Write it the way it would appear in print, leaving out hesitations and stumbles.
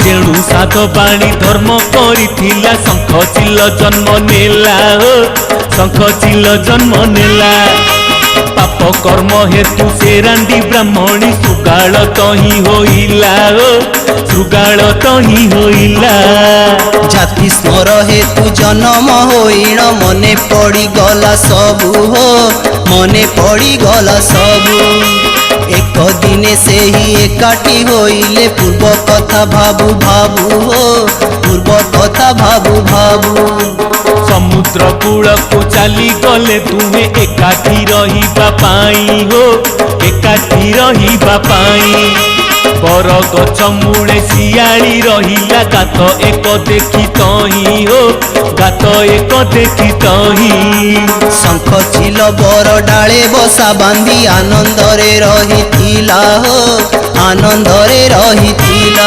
जेणु सात पाणी धर्म करिथिला शंख चिल जन्म नेला हो शंख चिल जन्म नेला पाप कर्म हेतु से रांडी ब्राह्मणी सुगाल तो ही होइला हो सुगाल तो ही होइला जाति स्मर हेतु जन्म होइण मने पड़ी गला सबु हो मने पड़ी गला सबु एक दिने से ही एकाठी होइले पूर्व कथा भाबु भाबु हो पूर्व कथा भाबु भाबु समुद्र कूल को चली गले तुम्हें एकाठी रहिबा पाई हो एकाठी रहिबा पाई बर गछ मूले शियाली रहिला गात एक देखी तही हो गात एक देखी तही शंख चिल बर डाले बसा बांधी आनंदरे रहिथिला हो आनंदरे रहिथिला।